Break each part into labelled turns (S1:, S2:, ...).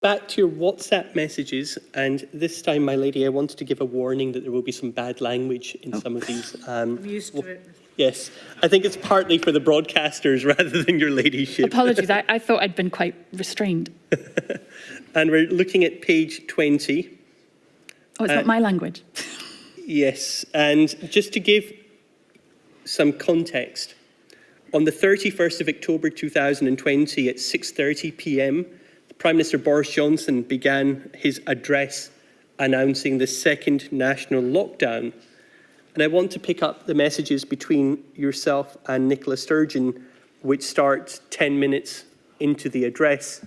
S1: Back to your WhatsApp messages, and this time, my lady, I wanted to give a warning that there will be some bad language in some of these.
S2: I'm used to it.
S1: Yes, I think it's partly for the broadcasters rather than your ladyship.
S3: Apologies, I thought I'd been quite restrained.
S1: And we're looking at page 20.
S3: Oh, it's not my language.
S1: Yes, and just to give some context, on the 31st of October 2020 at 6:30 p.m, Prime Minister Boris Johnson began his address announcing the second national lockdown. And I want to pick up the messages between yourself and Nicola Sturgeon, which starts 10 minutes into the address.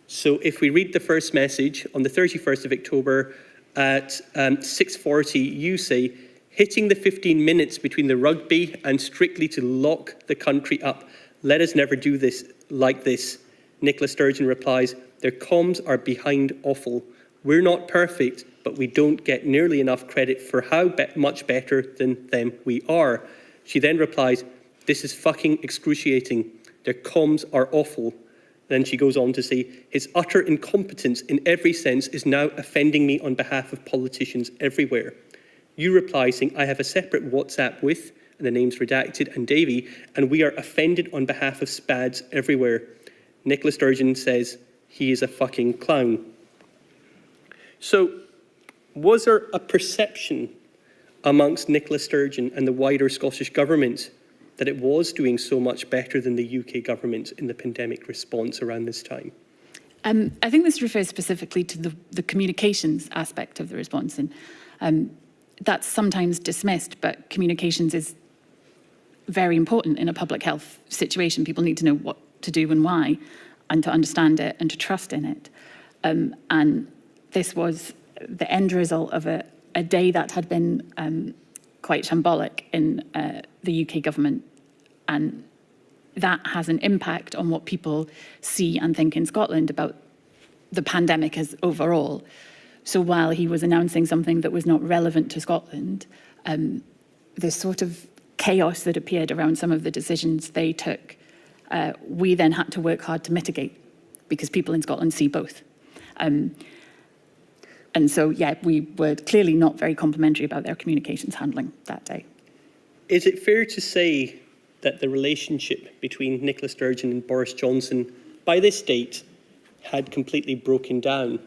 S1: So if we read the first message, on the 31st of October at 6:40, you say, hitting the 15 minutes between the rugby and strictly to lock the country up. Let us never do this like this. Nicola Sturgeon replies, their comms are behind awful. We're not perfect, but we don't get nearly enough credit for how much better than them we are. She then replies, this is fucking excruciating. Their comms are awful. Then she goes on to say, his utter incompetence in every sense is now offending me on behalf of politicians everywhere. You reply saying, I have a separate WhatsApp with, and the name's redacted, and Davy, and we are offended on behalf of spads everywhere. Nicola Sturgeon says, he is a fucking clown. So, was there a perception amongst Nicola Sturgeon and the wider Scottish Government that it was doing so much better than the UK Government in the pandemic response around this time?
S3: I think this refers specifically to the communications aspect of the response. And that's sometimes dismissed, but communications is very important in a public health situation. People need to know what to do and why, and to understand it and to trust in it. And this was the end result of a day that had been quite shambolic in the UK government. And that has an impact on what people see and think in Scotland about the pandemic as overall. So while he was announcing something that was not relevant to Scotland, this sort of chaos that appeared around some of the decisions they took, we then had to work hard to mitigate because people in Scotland see both. And so, yeah, we were clearly not very complimentary about their communications handling that day.
S1: Is it fair to say that the relationship between Nicola Sturgeon and Boris Johnson, by this date, had completely broken down?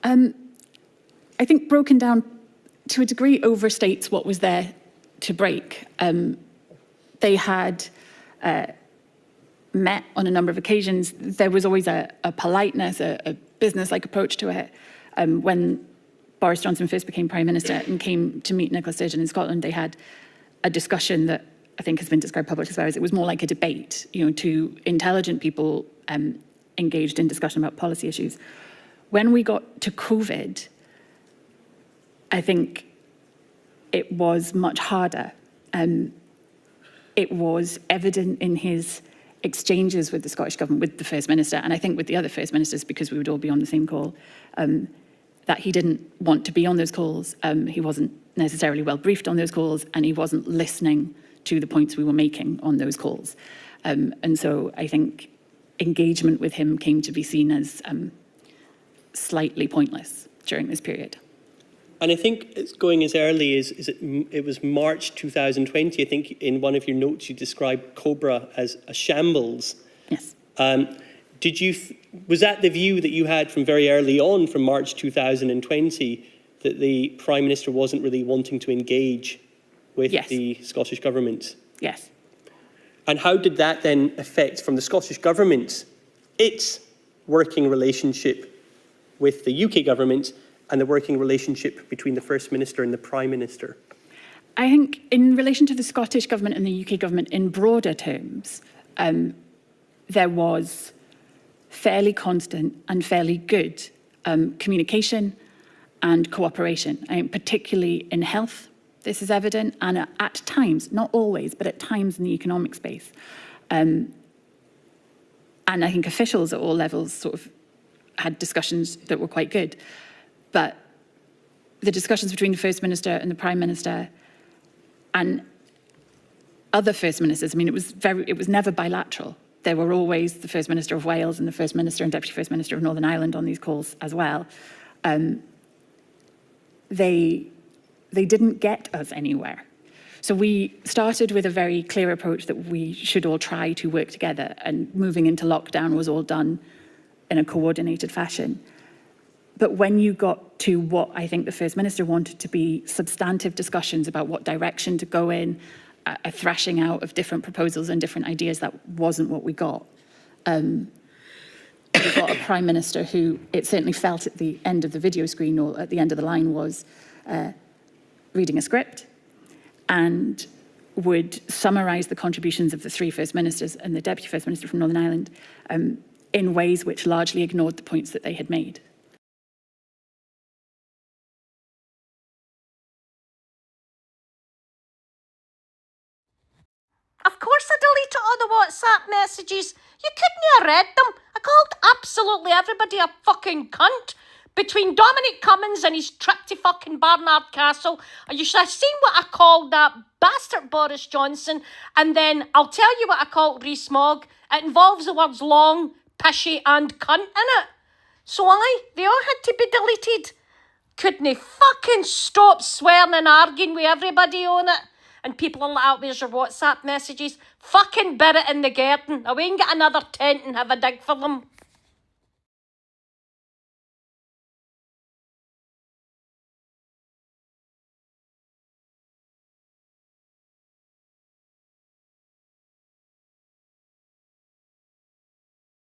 S3: I think broken down, to a degree, overstates what was there to break. They had met on a number of occasions. There was always a politeness, a business-like approach to it. When Boris Johnson first became Prime Minister and came to meet Nicola Sturgeon in Scotland, they had a discussion that I think has been described publicly as well as it was more like a debate, two intelligent people engaged in discussion about policy issues. When we got to COVID, I think it was much harder. It was evident in his exchanges with the Scottish Government, with the First Minister, and I think with the other First Ministers, because we would all be on the same call, that he didn't want to be on those calls. He wasn't necessarily well briefed on those calls, and he wasn't listening to the points we were making on those calls. And so I think engagement with him came to be seen as slightly pointless during this period.
S1: And I think it's going as early as it was March 2020. I think in one of your notes you described Cobra as a shambles.
S3: Yes.
S1: Was that the view that you had from very early on, from March 2020, that the Prime Minister wasn't really wanting to engage with the Scottish Government?
S3: Yes.
S1: And how did that then affect, from the Scottish Government, its working relationship with the UK Government and the working relationship between the First Minister and the Prime Minister?
S3: I think in relation to the Scottish Government and the UK Government in broader terms, there was fairly constant and fairly good communication and cooperation. I mean, particularly in health, this is evident, and at times, not always, but at times in the economic space. And I think officials at all levels sort of had discussions that were quite good. But the discussions between the First Minister and the Prime Minister and other First Ministers, I mean, it was never bilateral. there were always the First Minister of Wales and the First Minister and Deputy First Minister of Northern Ireland on these calls as well. They didn't get us anywhere. So we started with a very clear approach that we should all try to work together, and moving into lockdown was all done in a coordinated fashion. But when you got to what I think the First Minister wanted to be substantive discussions about what direction to go in, a thrashing out of different proposals and different ideas, that wasn't what we got. We got a Prime Minister who, it certainly felt at the end of the video screen or at the end of the line, was reading a script and would summarise the contributions of the three First Ministers and the Deputy First Minister from Northern Ireland in ways which largely ignored the points that they had made.
S2: Of course I deleted all the WhatsApp messages. You couldn't have read them. I called absolutely everybody a fucking cunt. Between Dominic Cummings and his trip to fucking Barnard Castle, you should have seen what I called that bastard Boris Johnson. And then I'll tell you what I called Rees-Mogg. It involves the words long, pishy and cunt in it. So they all had to be deleted. Couldn't they fucking stop swearing and arguing with everybody on it? And people are like, oh, where's your WhatsApp messages? Fucking bury it in the garden. Away and get another tent and have a dig for them.